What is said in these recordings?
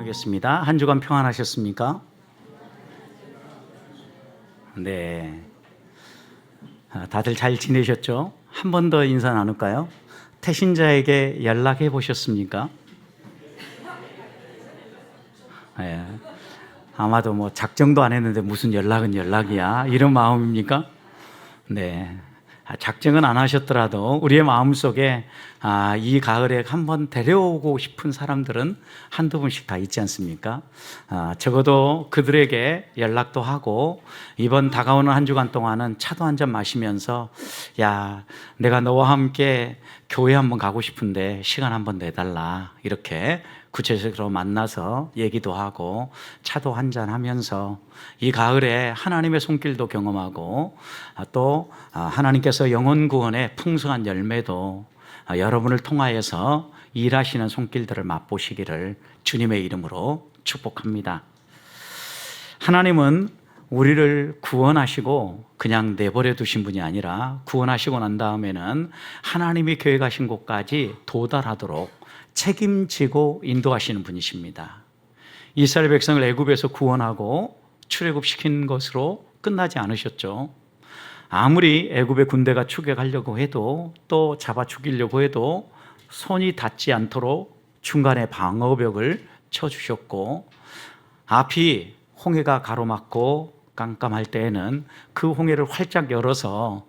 기도하겠습니다. 한 주간 평안하셨습니까? 네. 다들 잘 지내셨죠? 한 번 더 인사 나눌까요? 태신자에게 연락해 보셨습니까? 네. 아마도 뭐 작정도 안 했는데 무슨 연락은 연락이야, 이런 마음입니까? 네. 작정은 안 하셨더라도 우리의 마음속에 이 가을에 한번 데려오고 싶은 사람들은 한두 분씩 다 있지 않습니까? 적어도 그들에게 연락도 하고 이번 다가오는 한 주간 동안은 차도 한 잔 마시면서 야, 내가 너와 함께 교회 한번 가고 싶은데 시간 한번 내달라, 이렇게 구체적으로 만나서 얘기도 하고 차도 한잔 하면서 이 가을에 하나님의 손길도 경험하고 또 하나님께서 영혼 구원의 풍성한 열매도 여러분을 통하여서 일하시는 손길들을 맛보시기를 주님의 이름으로 축복합니다. 하나님은 우리를 구원하시고 그냥 내버려 두신 분이 아니라 구원하시고 난 다음에는 하나님이 계획하신 곳까지 도달하도록 책임지고 인도하시는 분이십니다. 이스라엘 백성을 애굽에서 구원하고 출애굽시킨 것으로 끝나지 않으셨죠. 아무리 애굽의 군대가 추격하려고 해도 또 잡아 죽이려고 해도 손이 닿지 않도록 중간에 방어벽을 쳐주셨고, 앞이 홍해가 가로막고 깜깜할 때에는 그 홍해를 활짝 열어서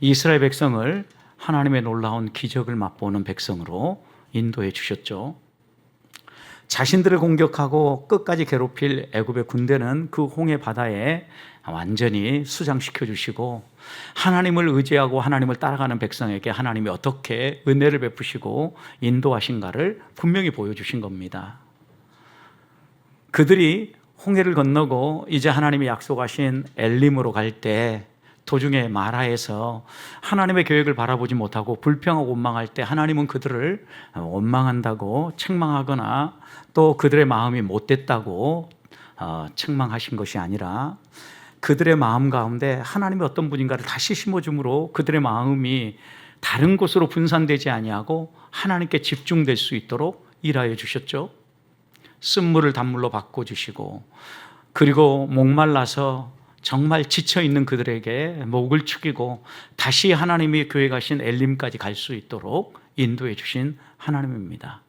이스라엘 백성을 하나님의 놀라운 기적을 맛보는 백성으로 인도해 주셨죠. 자신들을 공격하고 끝까지 괴롭힐 애굽의 군대는 그 홍해 바다에 완전히 수장시켜 주시고, 하나님을 의지하고 하나님을 따라가는 백성에게 하나님이 어떻게 은혜를 베푸시고 인도하신가를 분명히 보여주신 겁니다. 그들이 홍해를 건너고 이제 하나님이 약속하신 엘림으로 갈 때 도중에 마라에서 하나님의 계획을 바라보지 못하고 불평하고 원망할 때 하나님은 그들을 원망한다고 책망하거나 또 그들의 마음이 못됐다고 책망하신 것이 아니라 그들의 마음 가운데 하나님이 어떤 분인가를 다시 심어줌으로 그들의 마음이 다른 곳으로 분산되지 아니하고 하나님께 집중될 수 있도록 일하여 주셨죠. 쓴물을 단물로 바꿔주시고, 그리고 목말라서 정말 지쳐있는 그들에게 목을 축이고 다시 하나님이 계획하신 엘림까지 갈 수 있도록 인도해 주신 하나님입니다.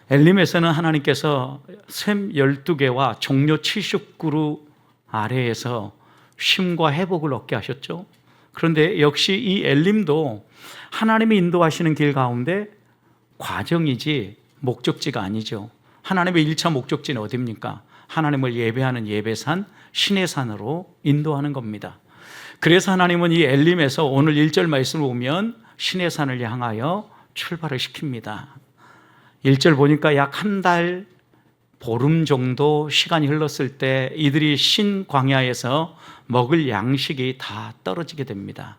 엘림에서는 하나님께서 샘 12개와 종려 70그루 아래에서 쉼과 회복을 얻게 하셨죠. 그런데 역시 이 엘림도 하나님이 인도하시는 길 가운데 과정이지 목적지가 아니죠. 하나님의 1차 목적지는 어디입니까? 하나님을 예배하는 예배산, 신의 산으로 인도하는 겁니다. 그래서 하나님은 이 엘림에서 오늘 1절 말씀을 보면 신의 산을 향하여 출발을 시킵니다. 1절 보니까 약 한 달 보름 정도 시간이 흘렀을 때 이들이 신 광야에서 먹을 양식이 다 떨어지게 됩니다.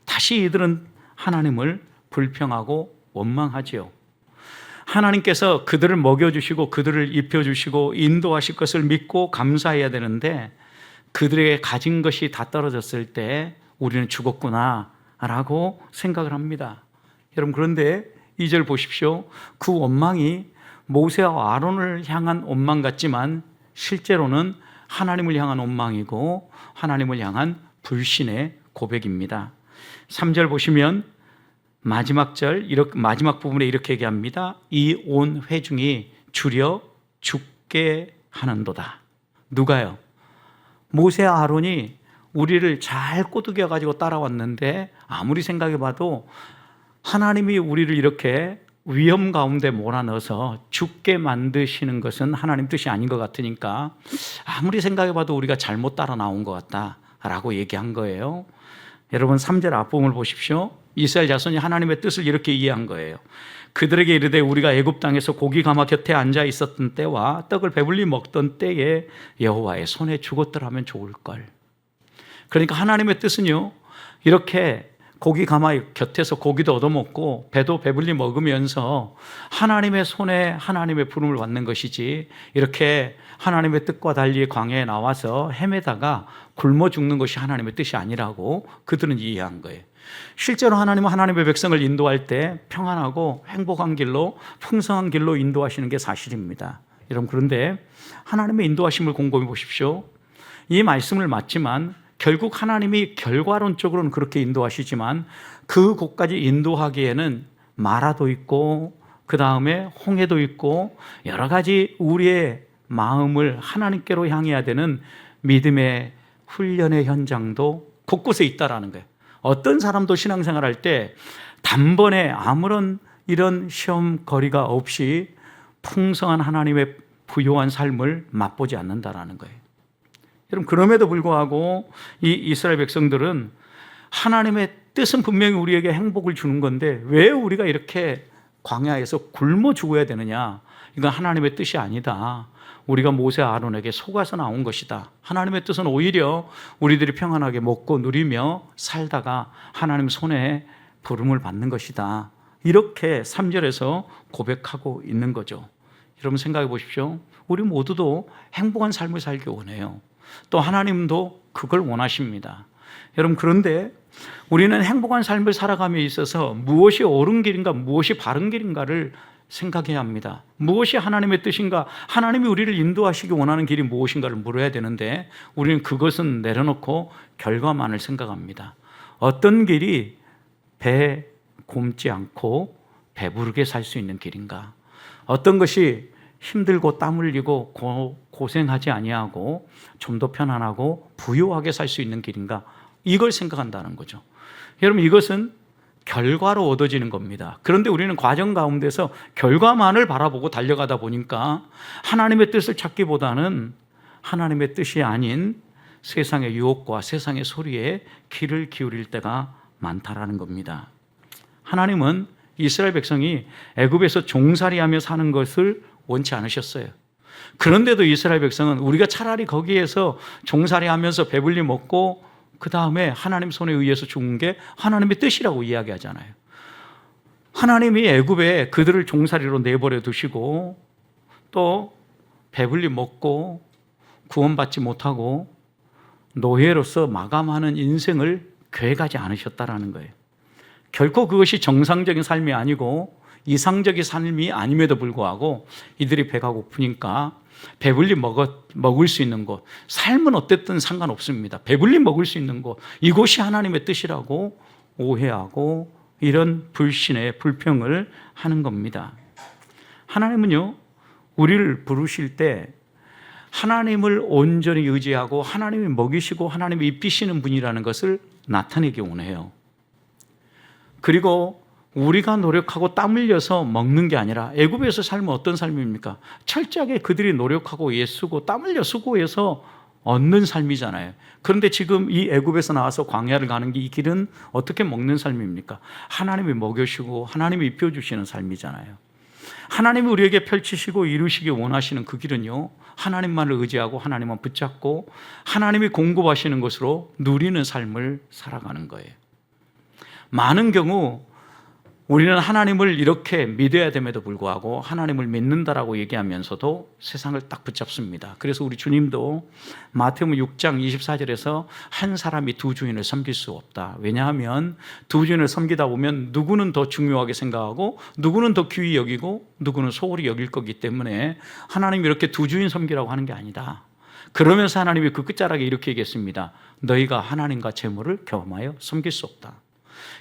다시 이들은 하나님을 불평하고 원망하지요. 하나님께서 그들을 먹여주시고 그들을 입혀주시고 인도하실 것을 믿고 감사해야 되는데 그들에게 가진 것이 다 떨어졌을 때 우리는 죽었구나 라고 생각을 합니다. 여러분, 그런데 2절 보십시오. 그 원망이 모세와 아론을 향한 원망 같지만 실제로는 하나님을 향한 원망이고 하나님을 향한 불신의 고백입니다. 3절 보시면 마지막 부분에 이렇게 얘기합니다. 이 온 회중이 줄여 죽게 하는도다. 누가요? 모세와 아론이 우리를 잘 꼬드겨 가지고 따라왔는데 아무리 생각해 봐도 하나님이 우리를 이렇게 위험 가운데 몰아넣어서 죽게 만드시는 것은 하나님 뜻이 아닌 것 같으니까 아무리 생각해 봐도 우리가 잘못 따라 나온 것 같다라고 얘기한 거예요. 여러분, 3절 앞부분을 보십시오. 이스라엘 자손이 하나님의 뜻을 이렇게 이해한 거예요. 그들에게 이르되 우리가 애굽 땅에서 고기 가마 곁에 앉아 있었던 때와 떡을 배불리 먹던 때에 여호와의 손에 죽었더라면 좋을 걸. 그러니까 하나님의 뜻은요, 이렇게 고기 가마 곁에서 고기도 얻어먹고 배도 배불리 먹으면서 하나님의 손에 하나님의 부름을 받는 것이지, 이렇게 하나님의 뜻과 달리 광야에 나와서 헤매다가 굶어 죽는 것이 하나님의 뜻이 아니라고 그들은 이해한 거예요. 실제로 하나님은 하나님의 백성을 인도할 때 평안하고 행복한 길로, 풍성한 길로 인도하시는 게 사실입니다. 여러분, 그런데 하나님의 인도하심을 곰곰이 보십시오. 이 말씀을 맞지만 결국 하나님이 결과론적으로는 그렇게 인도하시지만 그곳까지 인도하기에는 마라도 있고 그 다음에 홍해도 있고 여러 가지 우리의 마음을 하나님께로 향해야 되는 믿음의 훈련의 현장도 곳곳에 있다라는 거예요. 어떤 사람도 신앙생활할 때 단번에 아무런 이런 시험거리가 없이 풍성한 하나님의 부요한 삶을 맛보지 않는다라는 거예요. 여러분, 그럼에도 불구하고 이 이스라엘 백성들은 하나님의 뜻은 분명히 우리에게 행복을 주는 건데 왜 우리가 이렇게 광야에서 굶어 죽어야 되느냐? 이건 하나님의 뜻이 아니다. 우리가 모세 아론에게 속아서 나온 것이다. 하나님의 뜻은 오히려 우리들이 평안하게 먹고 누리며 살다가 하나님 손에 부름을 받는 것이다. 이렇게 3절에서 고백하고 있는 거죠. 여러분, 생각해 보십시오. 우리 모두도 행복한 삶을 살기 원해요. 또 하나님도 그걸 원하십니다. 여러분, 그런데 우리는 행복한 삶을 살아감에 있어서 무엇이 옳은 길인가, 무엇이 바른 길인가를 생각해야 합니다. 무엇이 하나님의 뜻인가, 하나님이 우리를 인도하시기 원하는 길이 무엇인가를 물어야 되는데 우리는 그것은 내려놓고 결과만을 생각합니다. 어떤 길이 배 굶지 않고 배부르게 살 수 있는 길인가, 어떤 것이 힘들고 땀 흘리고 고생하지 아니하고 좀 더 편안하고 부유하게 살 수 있는 길인가, 이걸 생각한다는 거죠. 여러분, 이것은 결과로 얻어지는 겁니다. 그런데 우리는 과정 가운데서 결과만을 바라보고 달려가다 보니까 하나님의 뜻을 찾기보다는 하나님의 뜻이 아닌 세상의 유혹과 세상의 소리에 귀를 기울일 때가 많다라는 겁니다. 하나님은 이스라엘 백성이 애굽에서 종살이하며 사는 것을 원치 않으셨어요. 그런데도 이스라엘 백성은 우리가 차라리 거기에서 종살이하면서 배불리 먹고 그 다음에 하나님 손에 의해서 죽은 게 하나님의 뜻이라고 이야기하잖아요. 하나님이 애굽에 그들을 종살이로 내버려 두시고 또 배불리 먹고 구원받지 못하고 노예로서 마감하는 인생을 계획하지 않으셨다라는 거예요. 결코 그것이 정상적인 삶이 아니고 이상적인 삶이 아님에도 불구하고 이들이 배가 고프니까 배불리 먹을 수 있는 곳, 삶은 어쨌든 상관없습니다. 배불리 먹을 수 있는 곳, 이곳이 하나님의 뜻이라고 오해하고 이런 불신의 불평을 하는 겁니다. 하나님은요, 우리를 부르실 때 하나님을 온전히 의지하고 하나님이 먹이시고 하나님이 입히시는 분이라는 것을 나타내기 원해요. 그리고 우리가 노력하고 땀 흘려서 먹는 게 아니라, 애굽에서 삶은 어떤 삶입니까? 철저하게 그들이 노력하고 애쓰고 땀 흘려 수고해서 얻는 삶이잖아요. 그런데 지금 이 애굽에서 나와서 광야를 가는 이 길은 어떻게 먹는 삶입니까? 하나님이 먹여주시고 하나님이 입혀주시는 삶이잖아요. 하나님이 우리에게 펼치시고 이루시기 원하시는 그 길은요, 하나님만을 의지하고 하나님만 붙잡고 하나님이 공급하시는 것으로 누리는 삶을 살아가는 거예요. 많은 경우 우리는 하나님을 이렇게 믿어야 됨에도 불구하고 하나님을 믿는다라고 얘기하면서도 세상을 딱 붙잡습니다. 그래서 우리 주님도 마태복음 6장 24절에서 한 사람이 두 주인을 섬길 수 없다. 왜냐하면 두 주인을 섬기다 보면 누구는 더 중요하게 생각하고 누구는 더 귀히 여기고 누구는 소홀히 여길 거기 때문에 하나님이 이렇게 두 주인 섬기라고 하는 게 아니다. 그러면서 하나님이 그 끝자락에 이렇게 얘기했습니다. 너희가 하나님과 재물을 겸하여 섬길 수 없다.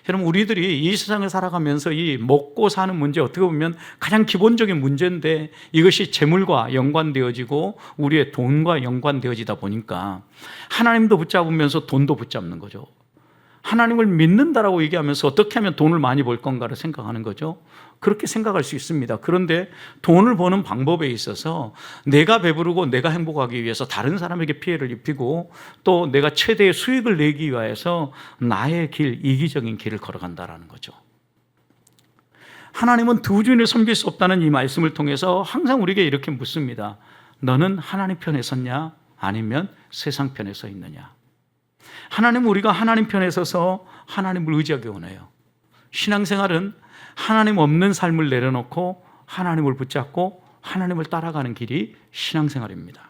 여러분, 우리들이 이 세상을 살아가면서 이 먹고 사는 문제, 어떻게 보면 가장 기본적인 문제인데 이것이 재물과 연관되어지고 우리의 돈과 연관되어지다 보니까 하나님도 붙잡으면서 돈도 붙잡는 거죠. 하나님을 믿는다라고 얘기하면서 어떻게 하면 돈을 많이 벌 건가를 생각하는 거죠. 그렇게 생각할 수 있습니다. 그런데 돈을 버는 방법에 있어서 내가 배부르고 내가 행복하기 위해서 다른 사람에게 피해를 입히고 또 내가 최대의 수익을 내기 위해서 나의 길, 이기적인 길을 걸어간다라는 거죠. 하나님은 두 주인을 섬길 수 없다는 이 말씀을 통해서 항상 우리에게 이렇게 묻습니다. 너는 하나님 편에 섰냐? 아니면 세상 편에 서 있느냐? 하나님은 우리가 하나님 편에 서서 하나님을 의지하기 원해요. 신앙생활은 하나님 없는 삶을 내려놓고 하나님을 붙잡고 하나님을 따라가는 길이 신앙생활입니다.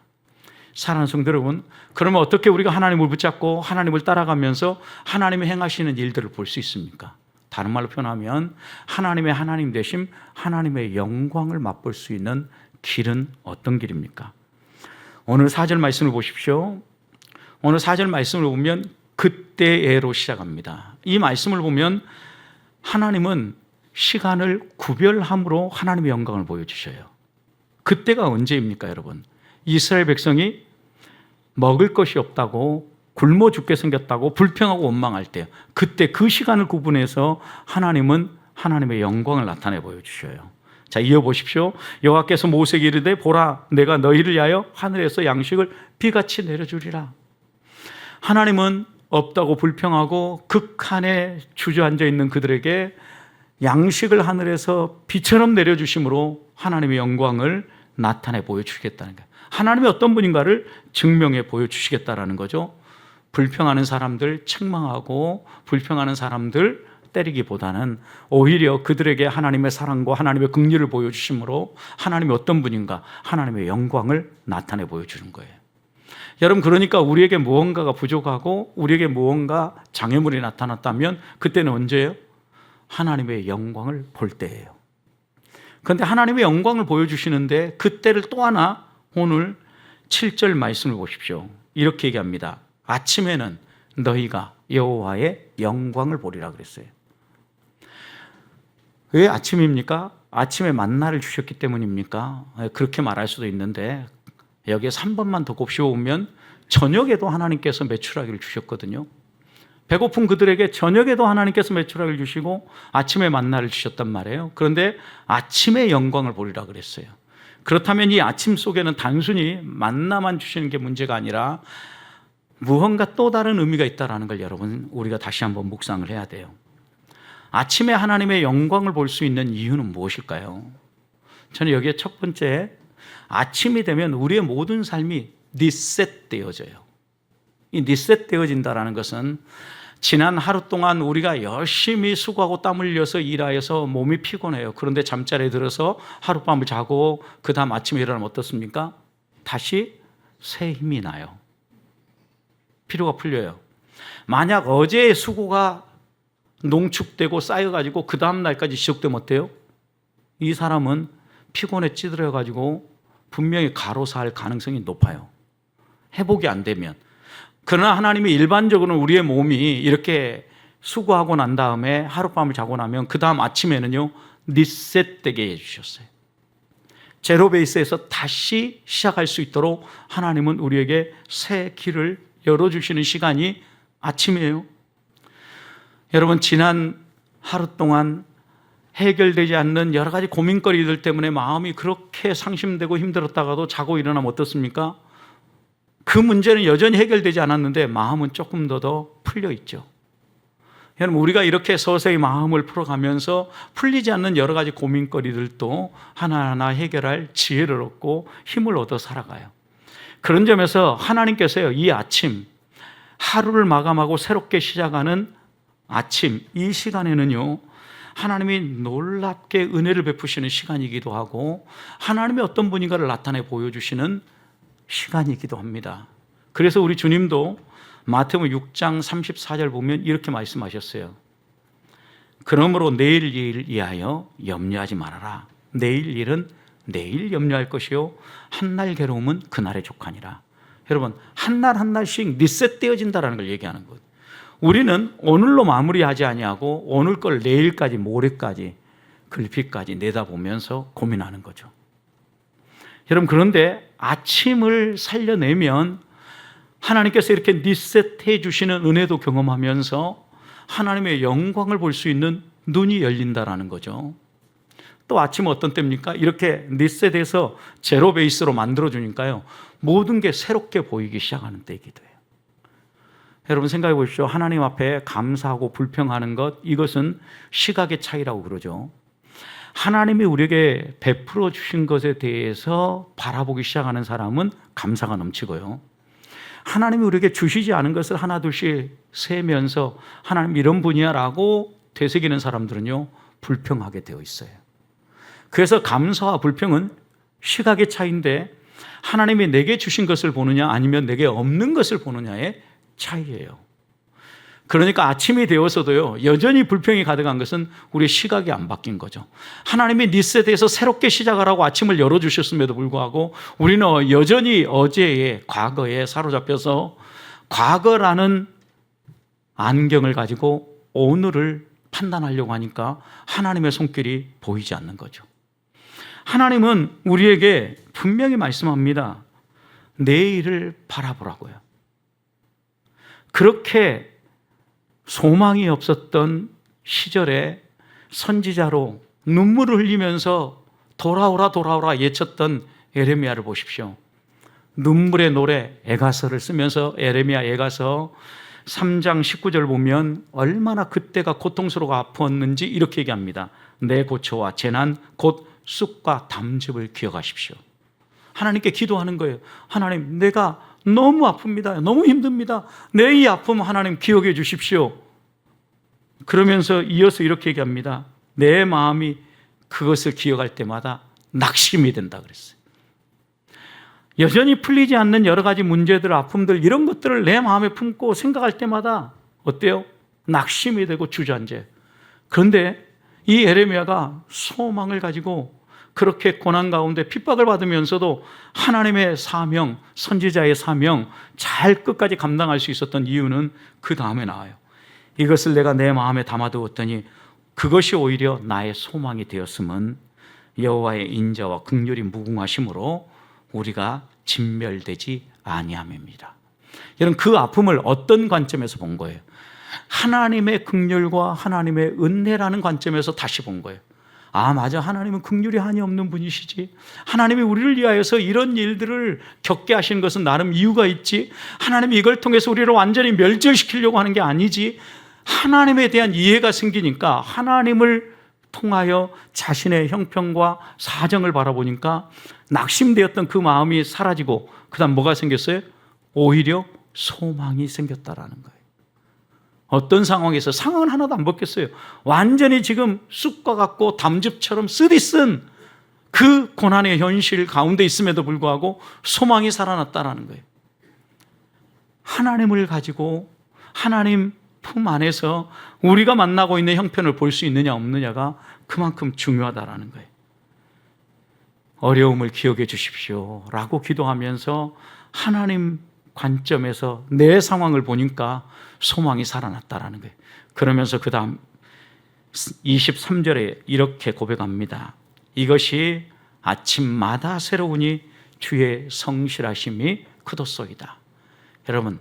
사랑하는 성도 여러분, 그러면 어떻게 우리가 하나님을 붙잡고 하나님을 따라가면서 하나님이 행하시는 일들을 볼 수 있습니까? 다른 말로 표현하면 하나님의 하나님 되심, 하나님의 영광을 맛볼 수 있는 길은 어떤 길입니까? 오늘 4절 말씀을 보십시오. 오늘 4절 말씀을 보면 그때에로 시작합니다. 이 말씀을 보면 하나님은 시간을 구별함으로 하나님의 영광을 보여주셔요. 그때가 언제입니까, 여러분? 이스라엘 백성이 먹을 것이 없다고 굶어 죽게 생겼다고 불평하고 원망할 때, 그때 그 시간을 구분해서 하나님은 하나님의 영광을 나타내 보여주셔요. 자, 이어보십시오. 여호와께서 모세에게 이르되 보라, 내가 너희를 위하여 하늘에서 양식을 비같이 내려주리라. 하나님은 없다고 불평하고 극한에 주저앉아 있는 그들에게 양식을 하늘에서 비처럼 내려주심으로 하나님의 영광을 나타내 보여주시겠다는 거예요. 하나님이 어떤 분인가를 증명해 보여주시겠다라는 거죠. 불평하는 사람들 책망하고 불평하는 사람들 때리기보다는 오히려 그들에게 하나님의 사랑과 하나님의 긍휼을 보여주심으로 하나님이 어떤 분인가, 하나님의 영광을 나타내 보여주는 거예요. 여러분, 그러니까 우리에게 무언가가 부족하고 우리에게 무언가 장애물이 나타났다면 그때는 언제예요? 하나님의 영광을 볼 때예요. 그런데 하나님의 영광을 보여주시는데 그때를 또 하나 오늘 7절 말씀을 보십시오. 이렇게 얘기합니다. 아침에는 너희가 여호와의 영광을 보리라 그랬어요. 왜 아침입니까? 아침에 만나를 주셨기 때문입니까? 그렇게 말할 수도 있는데 여기에 3번만 더 곱씹어보면 저녁에도 하나님께서 메추라기를 주셨거든요. 배고픈 그들에게 저녁에도 하나님께서 메추라기를 주시고 아침에 만나를 주셨단 말이에요. 그런데 아침의 영광을 보리라 그랬어요. 그렇다면 이 아침 속에는 단순히 만나만 주시는 게 문제가 아니라 무언가 또 다른 의미가 있다는 걸 여러분, 우리가 다시 한번 묵상을 해야 돼요. 아침에 하나님의 영광을 볼 수 있는 이유는 무엇일까요? 저는 여기에 첫 번째, 아침이 되면 우리의 모든 삶이 리셋되어져요. 이 리셋되어진다는 것은 지난 하루 동안 우리가 열심히 수고하고 땀 흘려서 일하여서 몸이 피곤해요. 그런데 잠자리에 들어서 하룻밤을 자고 그 다음 아침에 일어나면 어떻습니까? 다시 새 힘이 나요. 피로가 풀려요. 만약 어제의 수고가 농축되고 쌓여가지고 그 다음 날까지 지속되면 어때요? 이 사람은 피곤에 찌들어가지고 분명히 가로사할 가능성이 높아요. 회복이 안 되면. 그러나 하나님이 일반적으로 우리의 몸이 이렇게 수고하고 난 다음에 하룻밤을 자고 나면 그 다음 아침에는요, 리셋되게 해주셨어요. 제로 베이스에서 다시 시작할 수 있도록 하나님은 우리에게 새 길을 열어주시는 시간이 아침이에요. 여러분, 지난 하루 동안 해결되지 않는 여러 가지 고민거리들 때문에 마음이 그렇게 상심되고 힘들었다가도 자고 일어나면 어떻습니까? 그 문제는 여전히 해결되지 않았는데 마음은 조금 더 풀려 있죠. 여러분, 우리가 이렇게 서서히 마음을 풀어가면서 풀리지 않는 여러 가지 고민거리들도 하나하나 해결할 지혜를 얻고 힘을 얻어 살아가요. 그런 점에서 하나님께서요, 이 아침, 하루를 마감하고 새롭게 시작하는 아침, 이 시간에는요, 하나님이 놀랍게 은혜를 베푸시는 시간이기도 하고 하나님의 어떤 분인가를 나타내 보여주시는 시간이기도 합니다. 그래서 우리 주님도 마태복음 6장 34절 보면 이렇게 말씀하셨어요. 그러므로 내일 일을 위하여 염려하지 말아라. 내일 일은 내일 염려할 것이요 한날 괴로움은 그날에 족하니라. 여러분, 한날 한날씩 리셋되어진다는 걸 얘기하는 것. 우리는 오늘로 마무리하지 아니하고 오늘 걸 내일까지, 모레까지, 글피까지 내다보면서 고민하는 거죠. 여러분, 그런데 아침을 살려내면 하나님께서 이렇게 리셋해 주시는 은혜도 경험하면서 하나님의 영광을 볼 수 있는 눈이 열린다라는 거죠. 또 아침은 어떤 때입니까? 이렇게 리셋해서 제로 베이스로 만들어주니까요, 모든 게 새롭게 보이기 시작하는 때이기도 해요. 여러분, 생각해 보십시오. 하나님 앞에 감사하고 불평하는 것, 이것은 시각의 차이라고 그러죠. 하나님이 우리에게 베풀어 주신 것에 대해서 바라보기 시작하는 사람은 감사가 넘치고요, 하나님이 우리에게 주시지 않은 것을 하나 둘씩 세면서 하나님 이런 분이야 라고 되새기는 사람들은요, 불평하게 되어 있어요. 그래서 감사와 불평은 시각의 차이인데 하나님이 내게 주신 것을 보느냐 아니면 내게 없는 것을 보느냐의 차이예요. 그러니까 아침이 되어서도요, 여전히 불평이 가득한 것은 우리의 시각이 안 바뀐 거죠. 하나님이 니세대에서 새롭게 시작하라고 아침을 열어주셨음에도 불구하고 우리는 여전히 어제의 과거에 사로잡혀서 과거라는 안경을 가지고 오늘을 판단하려고 하니까 하나님의 손길이 보이지 않는 거죠. 하나님은 우리에게 분명히 말씀합니다. 내일을 바라보라고요. 그렇게 소망이 없었던 시절에 선지자로 눈물을 흘리면서 돌아오라 돌아오라 예쳤던 예레미야를 보십시오. 눈물의 노래 에가서를 쓰면서 예레미야 에가서 3장 19절 보면 얼마나 그때가 고통스럽고 아팠는지 이렇게 얘기합니다. 내 고초와 재난 곧 쑥과 담즙을 기억하십시오. 하나님께 기도하는 거예요. 하나님, 내가 너무 아픕니다. 너무 힘듭니다. 내 이 아픔 하나님 기억해 주십시오. 그러면서 이어서 이렇게 얘기합니다. 내 마음이 그것을 기억할 때마다 낙심이 된다 그랬어요. 여전히 풀리지 않는 여러 가지 문제들, 아픔들 이런 것들을 내 마음에 품고 생각할 때마다 어때요? 낙심이 되고 주저앉아요. 그런데 이 예레미야가 소망을 가지고 그렇게 고난 가운데 핍박을 받으면서도 하나님의 사명, 선지자의 사명 잘 끝까지 감당할 수 있었던 이유는 그 다음에 나와요. 이것을 내가 내 마음에 담아두었더니 그것이 오히려 나의 소망이 되었음은 여호와의 인자와 긍휼이 무궁하심으로 우리가 진멸되지 아니함입니다. 여러분, 그 아픔을 어떤 관점에서 본 거예요? 하나님의 긍휼과 하나님의 은혜라는 관점에서 다시 본 거예요. 아, 맞아. 하나님은 긍휼이 한이 없는 분이시지. 하나님이 우리를 위하여서 이런 일들을 겪게 하신 것은 나름 이유가 있지. 하나님이 이걸 통해서 우리를 완전히 멸절시키려고 하는 게 아니지. 하나님에 대한 이해가 생기니까 하나님을 통하여 자신의 형편과 사정을 바라보니까 낙심되었던 그 마음이 사라지고 그다음 뭐가 생겼어요? 오히려 소망이 생겼다라는 거예요. 어떤 상황에서 상황은 하나도 안 바뀌었어요. 완전히 지금 쑥과 같고 담즙처럼 쓰디쓴 그 고난의 현실 가운데 있음에도 불구하고 소망이 살아났다라는 거예요. 하나님을 가지고 하나님 품 안에서 우리가 만나고 있는 형편을 볼 수 있느냐 없느냐가 그만큼 중요하다라는 거예요. 어려움을 기억해 주십시오 라고 기도하면서 하나님 관점에서 내 상황을 보니까 소망이 살아났다라는 거예요. 그러면서 그 다음 23절에 이렇게 고백합니다. 이것이 아침마다 새로우니 주의 성실하심이 크도소이다. 여러분,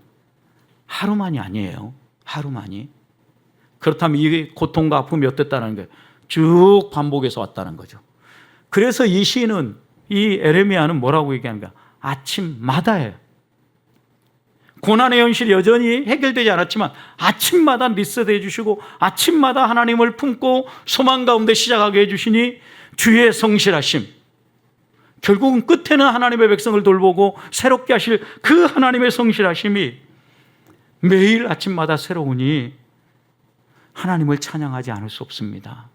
하루만이 아니에요. 하루만이. 그렇다면 이 고통과 아픔이 어땠다는 거예요? 쭉 반복해서 왔다는 거죠. 그래서 이 시인은, 이 에레미야는 뭐라고 얘기하는가? 아침마다예요. 고난의 현실이 여전히 해결되지 않았지만 아침마다 리셋해 주시고 아침마다 하나님을 품고 소망 가운데 시작하게 해주시니 주의 성실하심, 결국은 끝에는 하나님의 백성을 돌보고 새롭게 하실 그 하나님의 성실하심이 매일 아침마다 새로우니 하나님을 찬양하지 않을 수 없습니다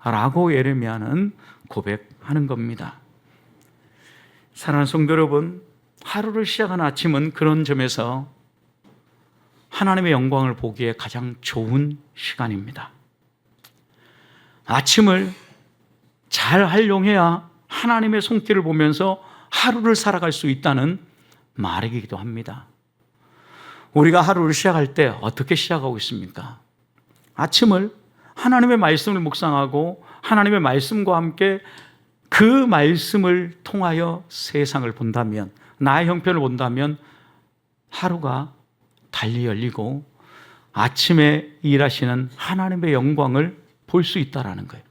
라고 예레미야는 고백하는 겁니다. 사랑하는 성도 여러분, 하루를 시작하는 아침은 그런 점에서 하나님의 영광을 보기에 가장 좋은 시간입니다. 아침을 잘 활용해야 하나님의 손길을 보면서 하루를 살아갈 수 있다는 말이기도 합니다. 우리가 하루를 시작할 때 어떻게 시작하고 있습니까? 아침을 하나님의 말씀을 묵상하고 하나님의 말씀과 함께 그 말씀을 통하여 세상을 본다면, 나의 형편을 본다면 하루가 달리 열리고 아침에 일하시는 하나님의 영광을 볼 수 있다는 거예요.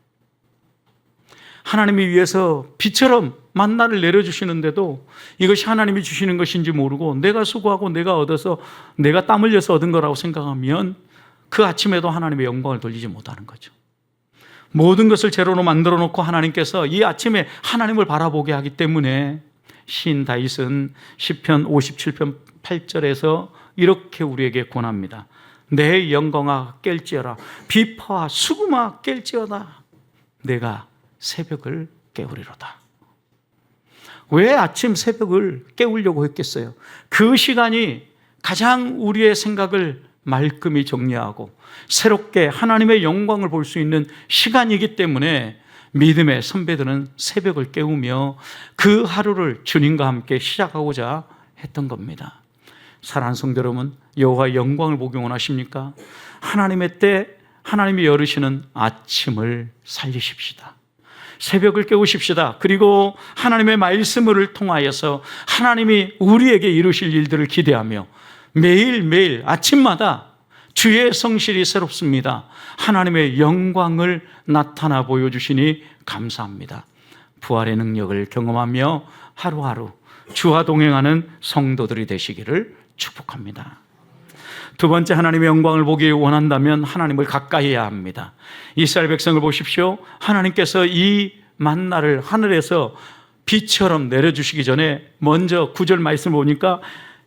하나님이 위해서 비처럼 만나를 내려주시는데도 이것이 하나님이 주시는 것인지 모르고 내가 수고하고 내가 얻어서 내가 땀 흘려서 얻은 거라고 생각하면 그 아침에도 하나님의 영광을 돌리지 못하는 거죠. 모든 것을 제로로 만들어 놓고 하나님께서 이 아침에 하나님을 바라보게 하기 때문에 시인 다윗은 시편 57편 8절에서 이렇게 우리에게 권합니다. 내 영광아 깰지어라, 비파와 수금아 깰지어다, 내가 새벽을 깨우리로다. 왜 아침 새벽을 깨우려고 했겠어요? 그 시간이 가장 우리의 생각을 말끔히 정리하고 새롭게 하나님의 영광을 볼 수 있는 시간이기 때문에 믿음의 선배들은 새벽을 깨우며 그 하루를 주님과 함께 시작하고자 했던 겁니다. 사랑하는 성도 여러분, 여호와의 영광을 보기 원하십니까? 하나님의 때 하나님이 열으시는 아침을 살리십시다. 새벽을 깨우십시다. 그리고 하나님의 말씀을 통하여서 하나님이 우리에게 이루실 일들을 기대하며 매일매일 아침마다 주의 성실이 새롭습니다. 하나님의 영광을 나타나 보여주시니 감사합니다. 부활의 능력을 경험하며 하루하루 주와 동행하는 성도들이 되시기를 축복합니다. 두 번째, 하나님의 영광을 보기 원한다면 하나님을 가까이 해야 합니다. 이스라엘 백성을 보십시오. 하나님께서 이 만나를 하늘에서 비처럼 내려주시기 전에 먼저 9절 말씀을 보니까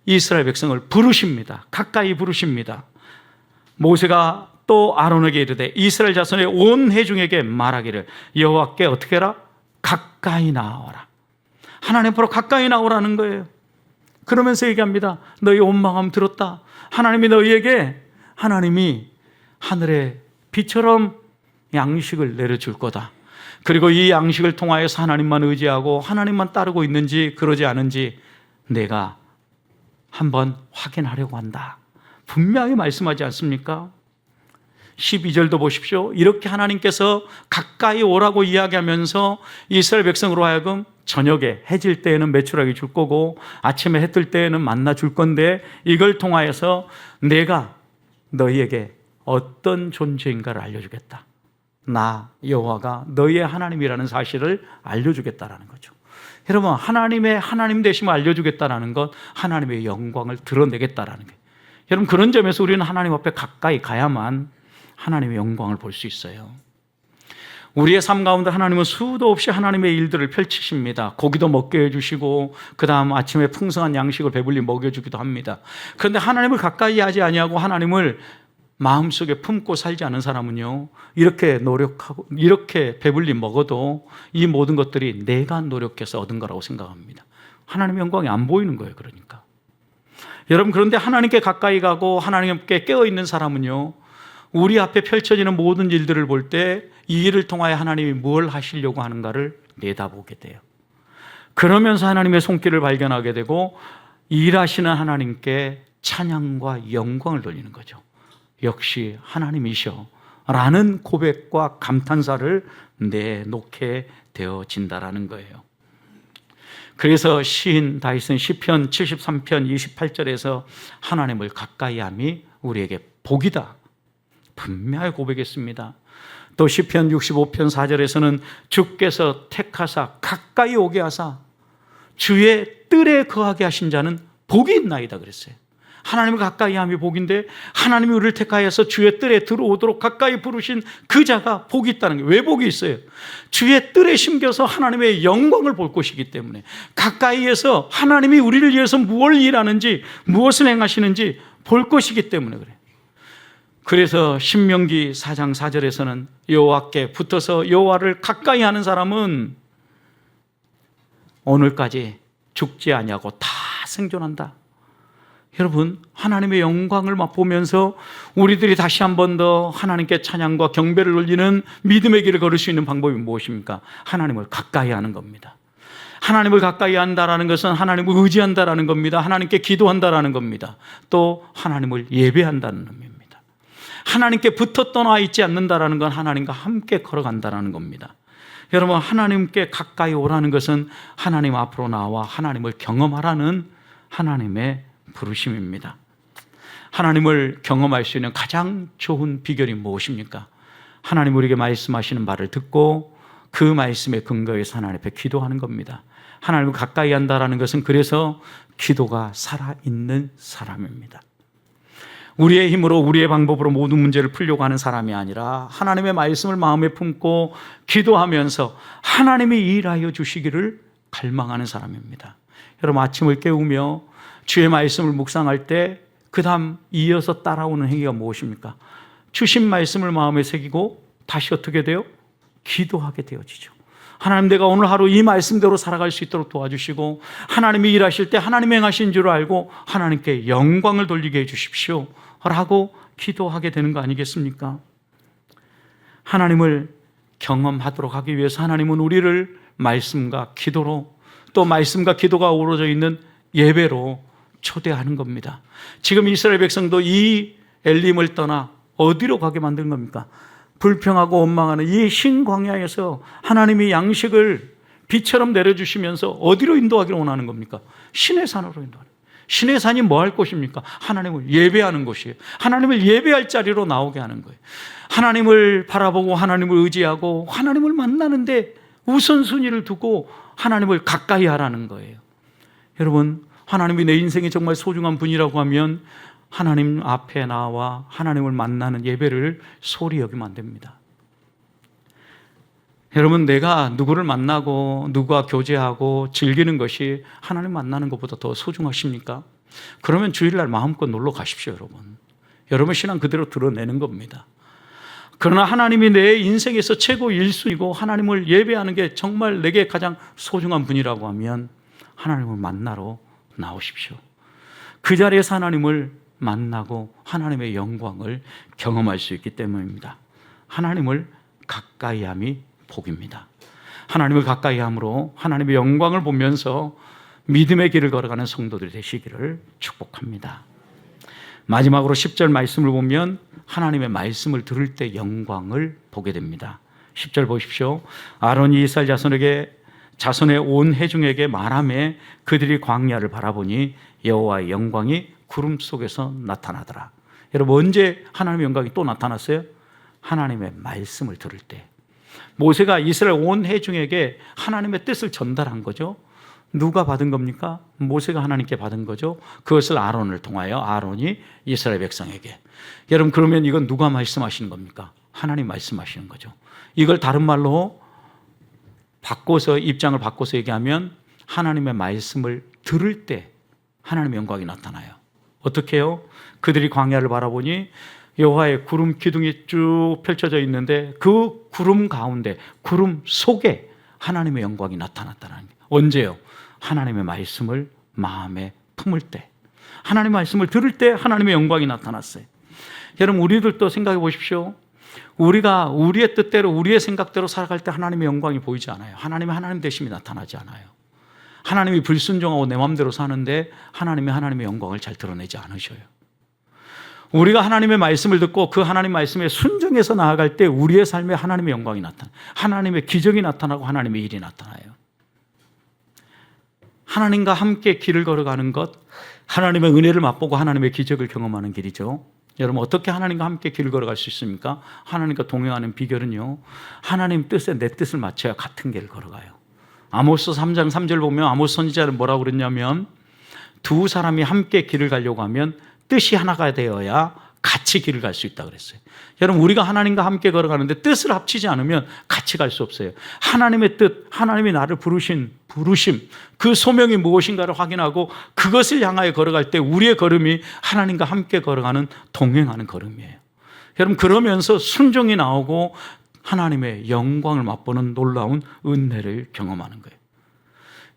이스라엘 백성을 부르십니다. 가까이 부르십니다. 모세가 또 아론에게 이르되 이스라엘 자손의 온 회중에게 말하기를 여호와께 어떻게 해라? 가까이 나아오라. 하나님 앞으로 가까이 나오라는 거예요. 그러면서 얘기합니다. 너희 온 마음 들었다. 하나님이 너희에게 하나님이 하늘의 비처럼 양식을 내려줄 거다. 그리고 이 양식을 통하여서 하나님만 의지하고 하나님만 따르고 있는지 그러지 않은지 내가 한번 확인하려고 한다. 분명히 말씀하지 않습니까? 12절도 보십시오. 이렇게 하나님께서 가까이 오라고 이야기하면서 이스라엘 백성으로 하여금 저녁에 해질 때에는 메추라기 줄 거고 아침에 해 뜰 때에는 만나 줄 건데 이걸 통하여서 내가 너희에게 어떤 존재인가를 알려주겠다. 나 여호와가 너희의 하나님이라는 사실을 알려주겠다라는 거죠. 여러분, 하나님의 하나님 되심을 알려주겠다라는 것, 하나님의 영광을 드러내겠다라는 거예요. 여러분, 그런 점에서 우리는 하나님 앞에 가까이 가야만 하나님의 영광을 볼 수 있어요. 우리의 삶 가운데 하나님은 수도 없이 하나님의 일들을 펼치십니다. 고기도 먹게 해주시고 그 다음 아침에 풍성한 양식을 배불리 먹여주기도 합니다. 그런데 하나님을 가까이 하지 아니하고 하나님을 마음속에 품고 살지 않은 사람은요, 이렇게 노력하고 이렇게 배불리 먹어도 이 모든 것들이 내가 노력해서 얻은 거라고 생각합니다. 하나님의 영광이 안 보이는 거예요. 그러니까 여러분, 그런데 하나님께 가까이 가고 하나님께 깨어있는 사람은요, 우리 앞에 펼쳐지는 모든 일들을 볼 때 이 일을 통하여 하나님이 뭘 하시려고 하는가를 내다보게 돼요. 그러면서 하나님의 손길을 발견하게 되고 일하시는 하나님께 찬양과 영광을 돌리는 거죠. 역시 하나님이셔 라는 고백과 감탄사를 내놓게 되어진다라는 거예요. 그래서 시인 다윗은 시편 73편 28절에서 하나님을 가까이함이 우리에게 복이다 분명히 고백했습니다. 또 시편 65편 4절에서는 주께서 택하사 가까이 오게 하사 주의 뜰에 거하게 하신 자는 복이 있나이다 그랬어요. 하나님을 가까이 함이 복인데 하나님이 우리를 택하여서 주의 뜰에 들어오도록 가까이 부르신 그 자가 복이 있다는 게 왜 복이 있어요? 주의 뜰에 심겨서 하나님의 영광을 볼 것이기 때문에 가까이에서 하나님이 우리를 위해서 무엇을 일하는지 무엇을 행하시는지 볼 것이기 때문에 그래요. 그래서 신명기 4장 4절에서는 여호와께 붙어서 여호와를 가까이 하는 사람은 오늘까지 죽지 아니하고 다 생존한다. 여러분, 하나님의 영광을 맛보면서 우리들이 다시 한 번 더 하나님께 찬양과 경배를 올리는 믿음의 길을 걸을 수 있는 방법이 무엇입니까? 하나님을 가까이 하는 겁니다. 하나님을 가까이 한다라는 것은 하나님을 의지한다라는 겁니다. 하나님께 기도한다라는 겁니다. 또 하나님을 예배한다는 의미입니다. 하나님께 붙어 떠나 있지 않는다라는 건 하나님과 함께 걸어간다라는 겁니다. 여러분, 하나님께 가까이 오라는 것은 하나님 앞으로 나와 하나님을 경험하라는 하나님의 부르심입니다. 하나님을 경험할 수 있는 가장 좋은 비결이 무엇입니까? 하나님 우리에게 말씀하시는 말을 듣고 그 말씀에 근거해서 하나님 앞에 기도하는 겁니다. 하나님을 가까이 한다는 것은 그래서 기도가 살아있는 사람입니다. 우리의 힘으로 우리의 방법으로 모든 문제를 풀려고 하는 사람이 아니라 하나님의 말씀을 마음에 품고 기도하면서 하나님이 일하여 주시기를 갈망하는 사람입니다. 여러분, 아침을 깨우며 주의 말씀을 묵상할 때 그 다음 이어서 따라오는 행위가 무엇입니까? 주신 말씀을 마음에 새기고 다시 어떻게 돼요? 기도하게 되어지죠. 하나님, 내가 오늘 하루 이 말씀대로 살아갈 수 있도록 도와주시고 하나님이 일하실 때 하나님이 행하신 줄 알고 하나님께 영광을 돌리게 해주십시오 라고 기도하게 되는 거 아니겠습니까? 하나님을 경험하도록 하기 위해서 하나님은 우리를 말씀과 기도로, 또 말씀과 기도가 어우러져 있는 예배로 초대하는 겁니다. 지금 이스라엘 백성도 이 엘림을 떠나 어디로 가게 만든 겁니까? 불평하고 원망하는 이 신광야에서 하나님이 양식을 비처럼 내려주시면서 어디로 인도하기를 원하는 겁니까? 신의 산으로 인도하는. 신의 산이 뭐 할 곳입니까? 하나님을 예배하는 곳이에요. 하나님을 예배할 자리로 나오게 하는 거예요. 하나님을 바라보고 하나님을 의지하고 하나님을 만나는데 우선순위를 두고 하나님을 가까이 하라는 거예요. 여러분, 하나님이 내 인생에 정말 소중한 분이라고 하면 하나님 앞에 나와 하나님을 만나는 예배를 소리 여기면 안 됩니다. 여러분, 내가 누구를 만나고 누구와 교제하고 즐기는 것이 하나님 만나는 것보다 더 소중하십니까? 그러면 주일날 마음껏 놀러 가십시오, 여러분. 여러분 신앙 그대로 드러내는 겁니다. 그러나 하나님이 내 인생에서 최고 1순위고 하나님을 예배하는 게 정말 내게 가장 소중한 분이라고 하면 하나님을 만나러 나오십시오. 그 자리에서 하나님을 만나고 하나님의 영광을 경험할 수 있기 때문입니다. 하나님을 가까이함이 복입니다. 하나님을 가까이함으로 하나님의 영광을 보면서 믿음의 길을 걸어가는 성도들이 되시기를 축복합니다. 마지막으로 10절 말씀을 보면 하나님의 말씀을 들을 때 영광을 보게 됩니다. 10절 보십시오. 아론이 이스라엘 자손의 온 회중에게 말하며 그들이 광야를 바라보니 여호와의 영광이 구름 속에서 나타나더라. 여러분, 언제 하나님의 영광이 또 나타났어요? 하나님의 말씀을 들을 때. 모세가 이스라엘 온 회중에게 하나님의 뜻을 전달한 거죠. 누가 받은 겁니까? 모세가 하나님께 받은 거죠. 그것을 아론을 통하여 아론이 이스라엘 백성에게. 여러분, 그러면 이건 누가 말씀하시는 겁니까? 하나님 말씀하시는 거죠. 이걸 다른 말로 바꿔서, 입장을 바꿔서 얘기하면 하나님의 말씀을 들을 때 하나님의 영광이 나타나요. 어떻게 해요? 그들이 광야를 바라보니 여호와의 구름 기둥이 쭉 펼쳐져 있는데 그 구름 가운데, 구름 속에 하나님의 영광이 나타났다는 거예요. 언제요? 하나님의 말씀을 마음에 품을 때, 하나님의 말씀을 들을 때 하나님의 영광이 나타났어요. 여러분, 우리들도 생각해 보십시오. 우리가 우리의 뜻대로 우리의 생각대로 살아갈 때 하나님의 영광이 보이지 않아요. 하나님의 하나님 되심이 나타나지 않아요. 하나님이 불순종하고 내 마음대로 사는데 하나님의 영광을 잘 드러내지 않으셔요. 우리가 하나님의 말씀을 듣고 그 하나님 말씀에 순종해서 나아갈 때 우리의 삶에 하나님의 영광이 나타나요. 하나님의 기적이 나타나고 하나님의 일이 나타나요. 하나님과 함께 길을 걸어가는 것, 하나님의 은혜를 맛보고 하나님의 기적을 경험하는 길이죠. 여러분, 어떻게 하나님과 함께 길을 걸어갈 수 있습니까? 하나님과 동행하는 비결은요, 하나님 뜻에 내 뜻을 맞춰야 같은 길을 걸어가요. 아모스 3장 3절 보면 아모스 선지자는 뭐라고 그랬냐면, 두 사람이 함께 길을 가려고 하면 뜻이 하나가 되어야 같이 길을 갈 수 있다 그랬어요. 여러분, 우리가 하나님과 함께 걸어가는데 뜻을 합치지 않으면 같이 갈 수 없어요. 하나님의 뜻, 하나님이 나를 부르심, 그 소명이 무엇인가를 확인하고 그것을 향하여 걸어갈 때 우리의 걸음이 하나님과 함께 걸어가는, 동행하는 걸음이에요. 여러분, 그러면서 순종이 나오고 하나님의 영광을 맛보는 놀라운 은혜를 경험하는 거예요.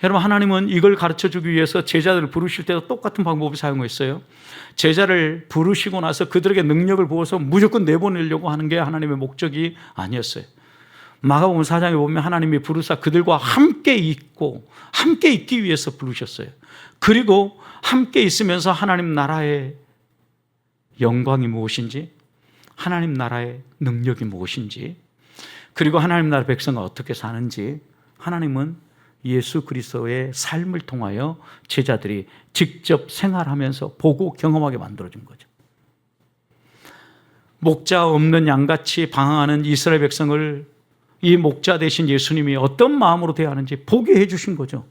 여러분, 하나님은 이걸 가르쳐주기 위해서 제자들을 부르실 때도 똑같은 방법을 사용했어요. 제자를 부르시고 나서 그들에게 능력을 부어서 무조건 내보내려고 하는 게 하나님의 목적이 아니었어요. 마가복음 4장에 보면 하나님이 부르사 그들과 함께 있고 함께 있기 위해서 부르셨어요. 그리고 함께 있으면서 하나님 나라의 영광이 무엇인지, 하나님 나라의 능력이 무엇인지, 그리고 하나님 나라 백성은 어떻게 사는지 하나님은 예수 그리스도의 삶을 통하여 제자들이 직접 생활하면서 보고 경험하게 만들어준 거죠. 목자 없는 양같이 방황하는 이스라엘 백성을 이 목자 되신 예수님이 어떤 마음으로 대하는지 보게 해주신 거죠.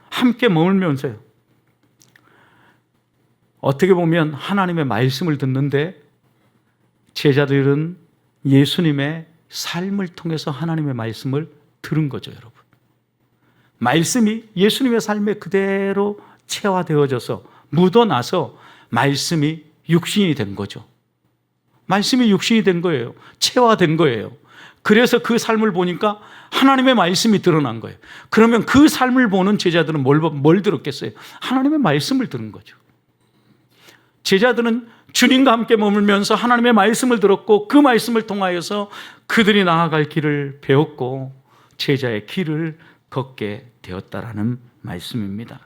함께 머물면서요. 어떻게 보면 하나님의 말씀을 듣는데 제자들은 예수님의 삶을 통해서 하나님의 말씀을 들은 거죠, 여러분. 말씀이 예수님의 삶에 그대로 체화되어져서 묻어나서 말씀이 육신이 된 거죠. 말씀이 육신이 된 거예요. 체화된 거예요. 그래서 그 삶을 보니까 하나님의 말씀이 드러난 거예요. 그러면 그 삶을 보는 제자들은 뭘 들었겠어요? 하나님의 말씀을 들은 거죠. 제자들은 주님과 함께 머물면서 하나님의 말씀을 들었고 그 말씀을 통하여서 그들이 나아갈 길을 배웠고 제자의 길을 걷게 되었다라는 말씀입니다.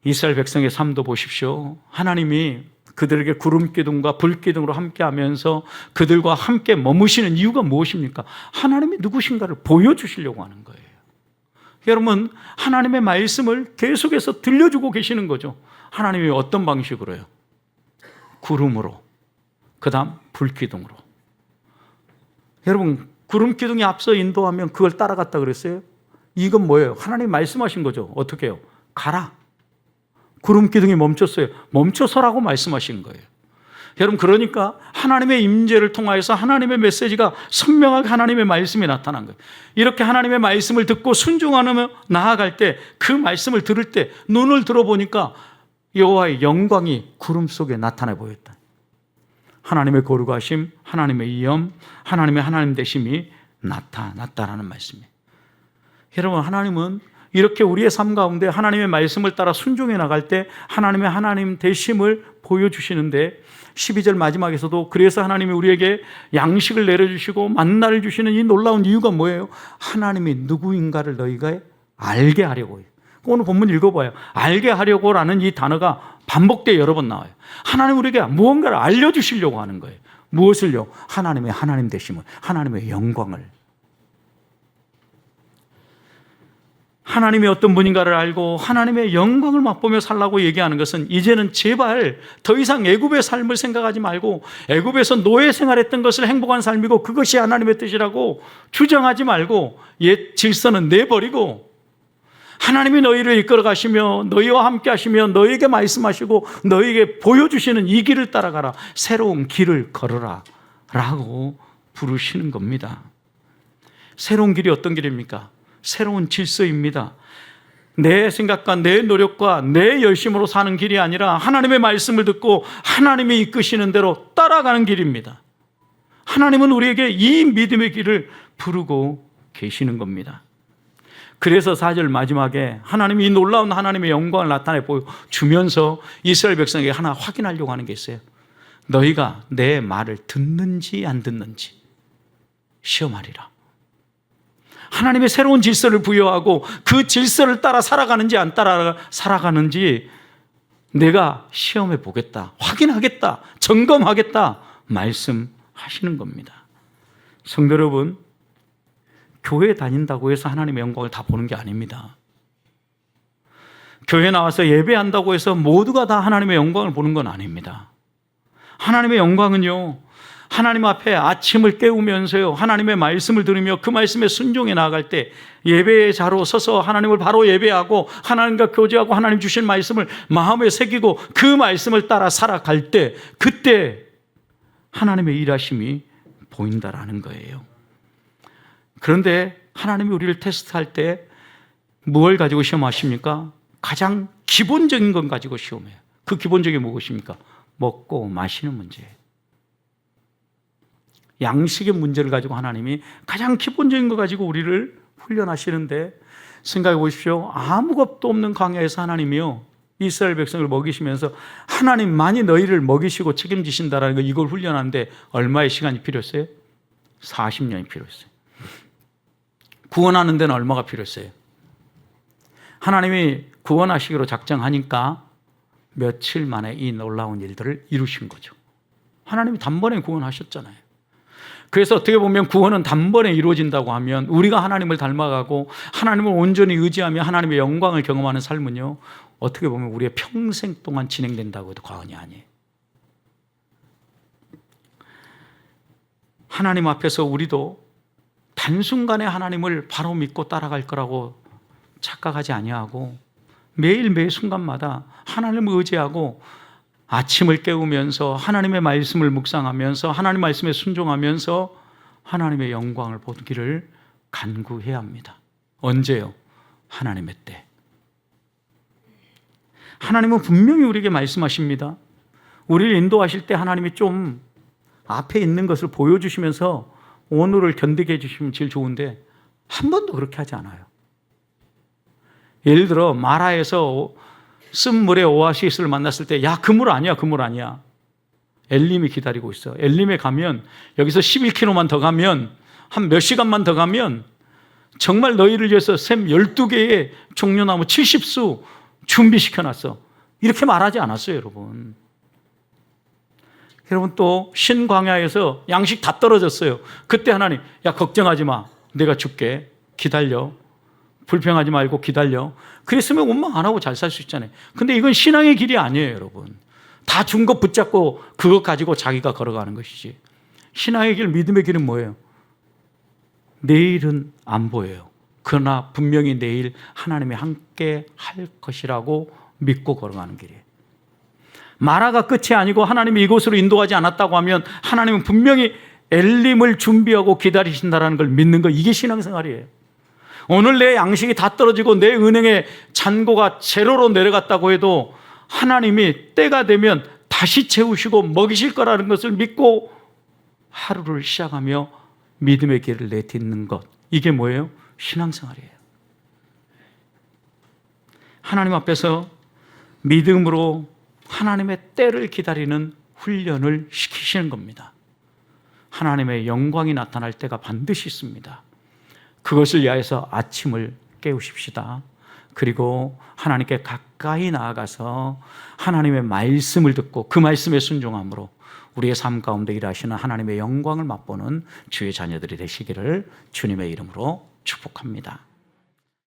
이스라엘 백성의 삶도 보십시오. 하나님이 그들에게 구름기둥과 불기둥으로 함께하면서 그들과 함께 머무시는 이유가 무엇입니까? 하나님이 누구신가를 보여주시려고 하는 거예요. 여러분, 하나님의 말씀을 계속해서 들려주고 계시는 거죠. 하나님이 어떤 방식으로요? 구름으로, 그 다음 불기둥으로. 여러분, 구름기둥이 앞서 인도하면 그걸 따라갔다 그랬어요? 이건 뭐예요? 하나님이 말씀하신 거죠. 어떻게 해요? 가라. 구름기둥이 멈췄어요. 멈춰서라고 말씀하신 거예요. 여러분, 그러니까 하나님의 임재를 통하여서 하나님의 메시지가 선명하게 하나님의 말씀이 나타난 거예요. 이렇게 하나님의 말씀을 듣고 순종하며 나아갈 때, 그 말씀을 들을 때 눈을 들어보니까 여호와의 영광이 구름 속에 나타나 보였다. 하나님의 거룩하심, 하나님의 이엄, 하나님의 하나님 되심이 나타났다라는 말씀이에요. 여러분, 하나님은 이렇게 우리의 삶 가운데 하나님의 말씀을 따라 순종해 나갈 때 하나님의 하나님 되심을 보여주시는데, 12절 마지막에서도 그래서 하나님이 우리에게 양식을 내려주시고 만나를 주시는 이 놀라운 이유가 뭐예요? 하나님이 누구인가를 너희가 알게 하려고요. 오늘 본문 읽어봐요. 알게 하려고라는 이 단어가 반복되어 여러 번 나와요. 하나님 우리에게 무언가를 알려주시려고 하는 거예요. 무엇을요? 하나님의 하나님 되심을, 하나님의 영광을. 하나님이 어떤 분인가를 알고 하나님의 영광을 맛보며 살라고 얘기하는 것은, 이제는 제발 더 이상 애굽의 삶을 생각하지 말고 애굽에서 노예 생활했던 것을 행복한 삶이고 그것이 하나님의 뜻이라고 주장하지 말고 옛 질서는 내버리고 하나님이 너희를 이끌어 가시며 너희와 함께 하시며 너희에게 말씀하시고 너희에게 보여주시는 이 길을 따라가라. 새로운 길을 걸어라 라고 부르시는 겁니다. 새로운 길이 어떤 길입니까? 새로운 질서입니다. 내 생각과 내 노력과 내 열심으로 사는 길이 아니라 하나님의 말씀을 듣고 하나님이 이끄시는 대로 따라가는 길입니다. 하나님은 우리에게 이 믿음의 길을 부르고 계시는 겁니다. 그래서 4절 마지막에 하나님이 이 놀라운 하나님의 영광을 나타내 보여주면서 이스라엘 백성에게 하나 확인하려고 하는 게 있어요. 너희가 내 말을 듣는지 안 듣는지 시험하리라. 하나님의 새로운 질서를 부여하고 그 질서를 따라 살아가는지 안 따라 살아가는지 내가 시험해 보겠다, 확인하겠다, 점검하겠다 말씀하시는 겁니다. 성도 여러분, 교회 다닌다고 해서 하나님의 영광을 다 보는 게 아닙니다. 교회 나와서 예배한다고 해서 모두가 다 하나님의 영광을 보는 건 아닙니다. 하나님의 영광은요, 하나님 앞에 아침을 깨우면서요, 하나님의 말씀을 들으며 그 말씀에 순종해 나아갈 때 예배의 자로 서서 하나님을 바로 예배하고 하나님과 교제하고 하나님 주신 말씀을 마음에 새기고 그 말씀을 따라 살아갈 때, 그때 하나님의 일하심이 보인다라는 거예요. 그런데 하나님이 우리를 테스트할 때 무엇을 가지고 시험하십니까? 가장 기본적인 건 가지고 시험해요. 그 기본적인 게 무엇입니까? 먹고 마시는 문제예요. 양식의 문제를 가지고 하나님이 가장 기본적인 거 가지고 우리를 훈련하시는데, 생각해 보십시오. 아무 것도 없는 광야에서 하나님이요, 이스라엘 백성을 먹이시면서 하나님만이 너희를 먹이시고 책임지신다라는 거, 이걸 훈련하는데 얼마의 시간이 필요했어요? 40년이 필요했어요. 구원하는 데는 얼마가 필요했어요? 하나님이 구원하시기로 작정하니까 며칠 만에 이 놀라운 일들을 이루신 거죠. 하나님이 단번에 구원하셨잖아요. 그래서 어떻게 보면 구원은 단번에 이루어진다고 하면, 우리가 하나님을 닮아가고 하나님을 온전히 의지하며 하나님의 영광을 경험하는 삶은요, 어떻게 보면 우리의 평생 동안 진행된다고 해도 과언이 아니에요. 하나님 앞에서 우리도 단순간에 하나님을 바로 믿고 따라갈 거라고 착각하지 아니하고 매일매일 순간마다 하나님을 의지하고 아침을 깨우면서 하나님의 말씀을 묵상하면서 하나님 말씀에 순종하면서 하나님의 영광을 보기를 간구해야 합니다. 언제요? 하나님의 때. 하나님은 분명히 우리에게 말씀하십니다. 우리를 인도하실 때 하나님이 좀 앞에 있는 것을 보여주시면서 오늘을 견디게 해주시면 제일 좋은데, 한 번도 그렇게 하지 않아요. 예를 들어 마라에서 쓴 물의 오아시스를 만났을 때, 야, 그 물 아니야, 그 물 아니야. 엘림이 기다리고 있어. 엘림에 가면, 여기서 11km만 더 가면, 한 몇 시간만 더 가면 정말 너희를 위해서 샘 12개의 종려나무 70수 준비시켜놨어. 이렇게 말하지 않았어요, 여러분. 여러분, 또 신광야에서 양식 다 떨어졌어요. 그때 하나님, 야, 걱정하지 마. 내가 줄게. 기다려. 불평하지 말고 기다려. 그랬으면 원망 안 하고 잘 살 수 있잖아요. 근데 이건 신앙의 길이 아니에요, 여러분. 다 준 것 붙잡고 그것 가지고 자기가 걸어가는 것이지. 신앙의 길, 믿음의 길은 뭐예요? 내일은 안 보여요. 그러나 분명히 내일 하나님이 함께 할 것이라고 믿고 걸어가는 길이에요. 마라가 끝이 아니고 하나님이 이곳으로 인도하지 않았다고 하면 하나님은 분명히 엘림을 준비하고 기다리신다는 걸 믿는 거, 이게 신앙생활이에요. 오늘 내 양식이 다 떨어지고 내 은행의 잔고가 제로로 내려갔다고 해도 하나님이 때가 되면 다시 채우시고 먹이실 거라는 것을 믿고 하루를 시작하며 믿음의 길을 내딛는 것, 이게 뭐예요? 신앙생활이에요. 하나님 앞에서 믿음으로 하나님의 때를 기다리는 훈련을 시키시는 겁니다. 하나님의 영광이 나타날 때가 반드시 있습니다. 그것을 위하여서 아침을 깨우십시다. 그리고 하나님께 가까이 나아가서 하나님의 말씀을 듣고 그 말씀에 순종함으로 우리의 삶 가운데 일하시는 하나님의 영광을 맛보는 주의 자녀들이 되시기를 주님의 이름으로 축복합니다.